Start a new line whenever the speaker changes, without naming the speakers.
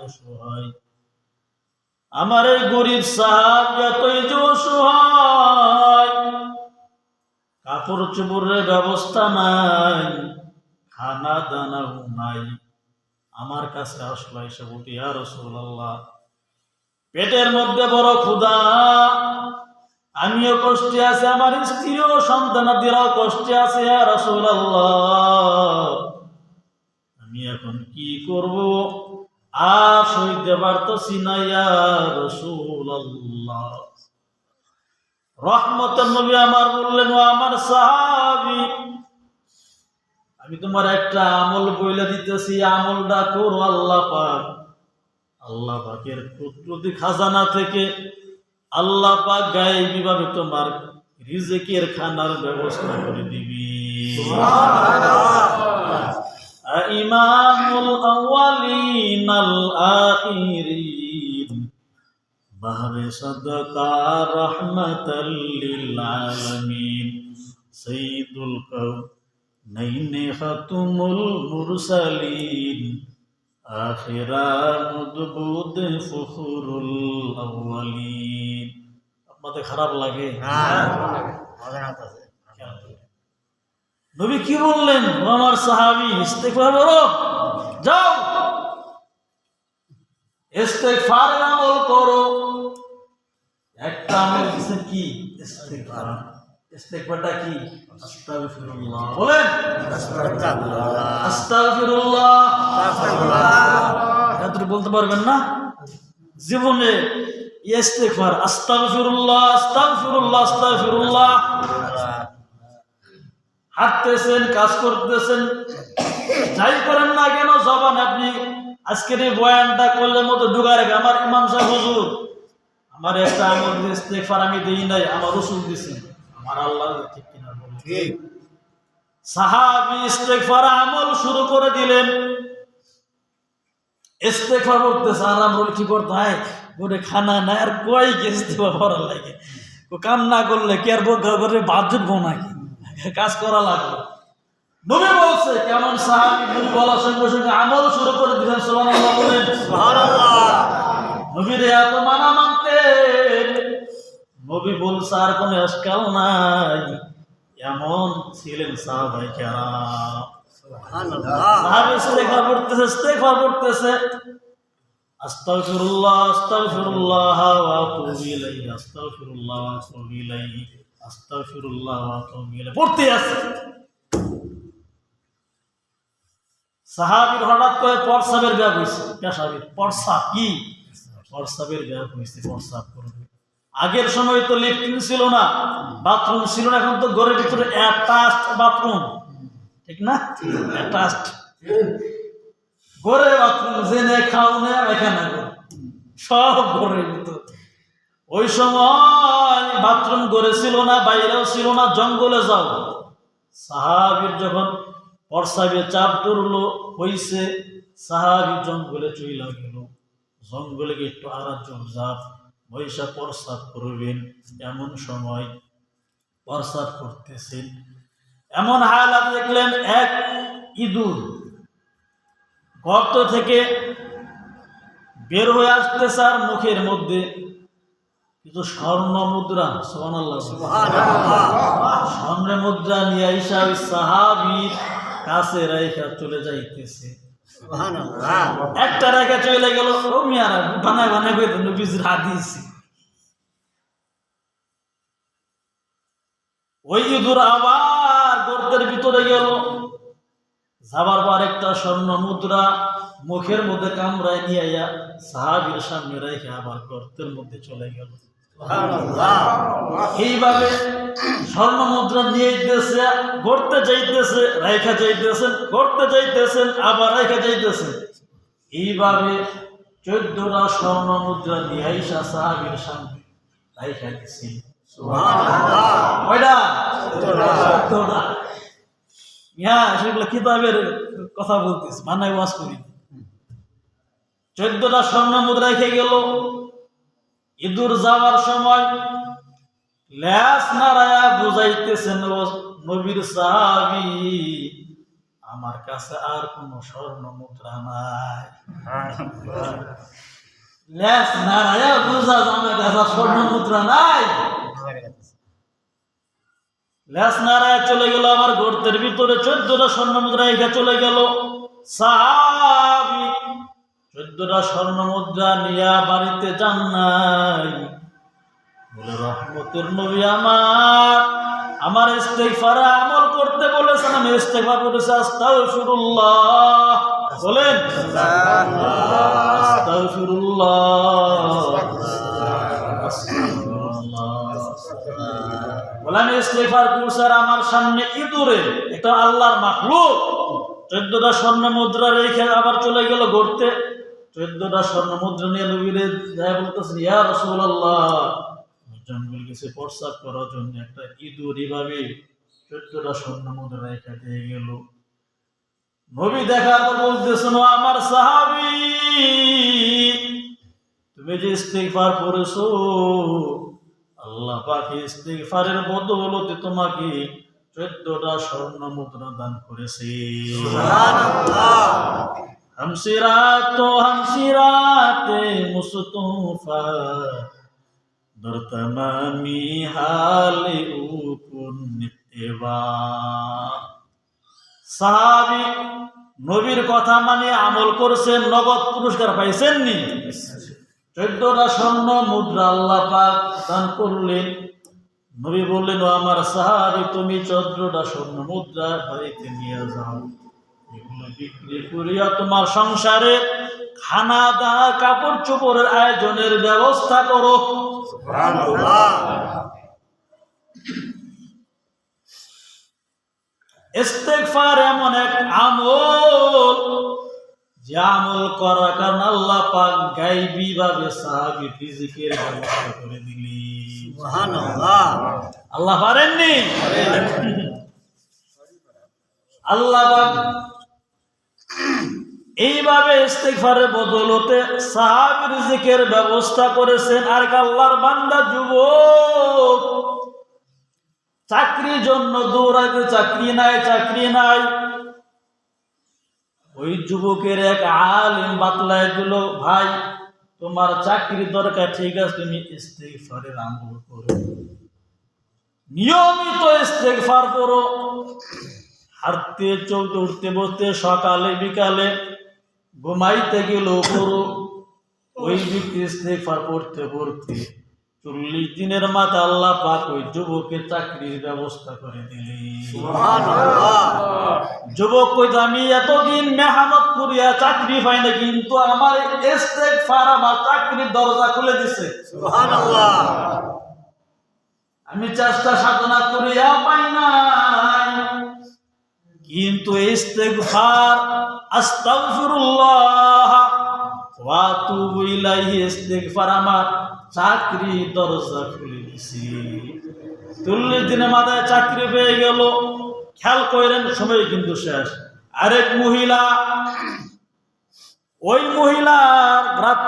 অসহায়। আমার এই গরিব সাহাবী এতই যে অসহায়, কাপড় চোপড়ের ব্যবস্থা নাই, খানা দানাও নাই। আমার কাছে আসলো, এসে বলতে, ইয়া রাসূলুল্লাহ, পেটের মধ্যে বড় ক্ষুধা, আমিও কষ্টে আছি, আমার স্ত্রীও সন্তানাদিরাও কষ্টে আছে, ইয়া রাসূলুল্লাহ, আমি এখন কি করব? আর সইতে পারতেছি না ইয়া রাসূলুল্লাহ। রহমতের নবী আমার বললেন, ও আমার সাহাবী, আমি তোমার একটা আমল বইলে দিতেছি, আমলটা করো। আল্লাহ পাক, আল্লাহ পাকের কুদরতি খাজানা থেকে আল্লাহ পাক গায়েবী ভাবে তোমার রিজিকের খানার ব্যবস্থা করে দিবি। সুবহানাল্লাহ। ইমামুল আউয়ালিন আল আখিরিন, বাহরে সাদাকা রাহমাতাল লিল আলামিন, সাইয়্যিদুল কাউনাইনি খাতুমুল মুরসালিন, আখিরা মুদবুদ ফখরুল আউয়ালিন। আপনাদের খারাপ লাগে? নবী কি বললেন? আমার সাহাবী, ইস্তেগফার করো, যাও ইস্তেগফারের আমল করো। একটা আমল দিয়েছেন কি? ইস্তেগফার। ইস্তেগফারটা কি? আস্তাগফিরুল্লাহ। বলেন আস্তাগফিরুল্লাহ। এত বলতে পারবেন না জীবনে? ইস্তেগফার, আস্তাগফিরুল্লাহ, আস্তাগফিরুল্লাহ, আস্তাগফিরুল্লাহ। হাঁটতেছেন, কাজ করতেছেন, যাই করেন না কেন, জবান আপনি আজকের এই বয়ানটা করলে মতো ঢুকা রেখে, আমার ইমাম সাহেব হুজুর আমার একটা আমল ইস্তেগফার আমি দেই নাই, আমার রাসূল দিয়েছেন, আমার আল্লাহ ঠিক কিনা বলেন? ঠিক। সাহাবী ইস্তেগফার আমল শুরু করে দিলেন, ইস্তেগফার করতেছে। আর আমরা কি করতে হয়? ওরে খানা না আর কই ইস্তেগফার করা লাগে, ও কাম না করলে কি আর বোকা করে বাদ জুটবো নাকি? কাজ করা লাগবে। নবী বলছে, কেমন সাহাবী বলার সঙ্গে সঙ্গে আমল শুরু করে দিলেন। সুবহানাল্লাহ বলেন। সুবহানাল্লাহ। নবীর এত মানা মানতেন, নবী বলছে আর কোনো এশকাল নাই, এমন ছিলেন সাহাবায়ে কেরাম। সুবহানাল্লাহ। সাহাবী ইস্তেগফার করতেছে, ইস্তেগফার করতেছে, আস্তাগফিরুল্লাহ, আস্তাগফিরুল্লাহ ওয়া আতুবু ইলাইহি, আস্তাগফিরুল্লাহ ওয়া আতুবু ইলাইহি, আস্তাগফিরুল্লাহ ওয়া আতুবু ইলাইহি পড়তে আছে। সাহাবীর হঠাৎ করে প্রস্রাবের ব্যাগ হয়েছে, পেশাবের প্রস্রাব কি? প্রস্রাবের ব্যাগ হয়েছে, প্রস্রাব করবে। আগের সময় তো লেট্রিন ছিল না, বাথরুম ছিল না, এখন তো ঘরের ভিতরে অ্যাটাচড বাথরুম, ঠিক না? অ্যাটাচড ঘরে বাথরুম, জেনে খাও না এখানে সব ঘরের ভিতর। ওই সময় বাথরুম ঘরে ছিল না, বাইরেও ছিল না, জঙ্গলে যাও। সাহাবীর যখন প্রস্রাবে চাপ ধরলো হইছে, সাহাবী জঙ্গলে চইলা গেল। জঙ্গলে গিয়ে একটু আরাম জাপ বৈশা প্রস্রাব করবেন, এমন সময় প্রস্রাব করতেছেন, এমন হালাত দেখলেন এক ইঁদুর গর্ত থেকে বের হয়ে আসতেছে, আর মুখের মধ্যে কিছু স্বর্ণ মুদ্রা। সুবহানাল্লাহ। স্বর্ণ মুদ্রা নিয়ে আইসা ওই সাহাবীর কাছে রেখা চলে যাইতেছে। একটা রেখা চলে গেল, ও মিয়ারা বানায় বানায় নবীজির হাদিস। ওই ইঁদুর আবার গর্তের ভিতরে গেল, যাবার পর একটা স্বর্ণ মুদ্রা মুখের মধ্যে কামড়ায় নিয়ে আইয়া সাহাবীর সামনে রেখে আবার গর্তের মধ্যে চলে গেল। এইভাবে স্বর্ণ মুদ্রা নিয়ে যেতেছে, গড়তে যাইতেছে, রেখা যাইতেছেন, গড়তে যাইতেছেন, আবার রেখা যাইতেছে। এইভাবে 14টা স্বর্ণ মুদ্রা নিয়ে আইসা সাহাবীর সামনে রেখা দিচ্ছেন। সুবহানাল্লাহ। কয়টা? 14টা। ইয়া সেগুলো কিতাবের কথা বলতেছে, বানাই ওয়াজ করি। 14টা স্বর্ণ মুদ্রা রেখে গেল। ইঁদুর যাওয়ার সময় ল্যাস নাড়ায়া বুঝাইতেছেন, নবীর সাহাবী আমার কাছে আর কোন স্বর্ণ মুদ্রা নাই। লেস নারায়া বুঝা আমার কাছে স্বর্ণ মুদ্রা নাই। লেস নারায়া চলে গেল আমার গর্তের ভিতরে 14টা স্বর্ণ মুদ্রা রেখে চলে গেল। সাহাবী 14টা স্বর্ণ মুদ্রা নিয়ে বাড়িতে যান নাই। বলে রহমতের নবী আমার ইস্তেগফারে আমল করতে বলেছেন, আমি ইস্তেগফার করেছি আস্তাগফিরুল্লাহ। বলেন আস্তাগফিরুল্লাহ, বলে আমি ইস্তেগফার করছি। আর আমার সামনে ইঁদুরে একটা আল্লাহর মাখলুক 14টা স্বর্ণ মুদ্রা রেখে আবার চলে গেল গড়তে। 14টা স্বর্ণ মুদ্রা নিয়ে নবীরে যায় বলতেছেন, ইয়া রাসূলুল্লাহ, জঙ্গল গেছে প্রস্রাব করার জন্য, একটা ইঁদুর এইভাবে 14টা স্বর্ণ মুদ্রা রেখে দিয়ে গেল। নবী দেখার পর বলতেছেন, ও আমার সাহাবী, তুমি যে ইস্তিগফার করেছো, আল্লাহ পাক ইস্তিগফারের বদৌলতে তোমাকে 14টা স্বর্ণ মুদ্রা দান করেছে। সুবহানাল্লাহ। হামসিরাতে মুস্তফা দরতমামি হালে উকুন নিত্তেবা। সাহাবী নবীর কথা মানে আমল করছেন, নগদ পুরস্কার পাইছেন নি? 14টা স্বর্ণ মুদ্রা আল্লাহ পাক দান করলেন। নবী বললেন, ও আমার সাহাবী, তুমি 14টা স্বর্ণ মুদ্রা বাড়িতে নিয়ে যাও, এগুলো বিক্রি করিয়া তোমার সংসারে খানা দানা কাপড় চোপড়ের আয়োজনের ব্যবস্থা করো। সুবহানাল্লাহ। ইস্তেগফার এমন এক আমল, যে আমল করার কারণে আল্লাহ পাক গায়বী ভাবে সাহাবীর রিজিকের ব্যবস্থা করে দিলেন। সুবহানাল্লাহ। আল্লাহ পারেননি? আল্লাহ পাক এইভাবে ইস্তেগফারের বদৌলতে সাহাবীর রিজিকের ব্যবস্থা করেছেন। আর আল্লাহর বান্দা যুবক চাকরির জন্য দৌড়াইতে, চাকরি নাই। ওই যুবকের এক আলিম বাতলায় দিল, ভাই তোমার চাকরি দরকার, ঠিক আছে, তুমি ইস্তেগফারের আমল করো, নিয়মিত ইস্তেগফার করো, হাঁটতে চলতে উঠতে বসতে সকালে বিকালে ঘুমাইতে গেলেও করো। ওই ব্যক্তি ইস্তেগফার পড়তে 40 দিনের মাথায় আল্লাহ পাক ওই যুবকের চাকরির ব্যবস্থা করে দিলেন। সুবহানাল্লাহ। যুবক কইতো, আমি এতদিন মেহনত করিয়া চাকরি পাই না, কিন্তু আমার ইস্তেগফার আমার চাকরির দরজা খুলে দিছে। সুবহানাল্লাহ। আমি চেষ্টা সাধনা করিয়া পাই নাই, কিন্তু ইস্তেগফার আস্তাগফিরুল্লাহ ওয়া আতুবু ইলাইহি ইস্তেগফার আমার চাকরি দরজা খুলে দিছি। 40 দিনের মাথায় চাকরি পেয়ে গেল। খেয়াল করেন, সময় কিন্তু শেষ। আরেক মহিলা, ওই মহিলার রাত্রে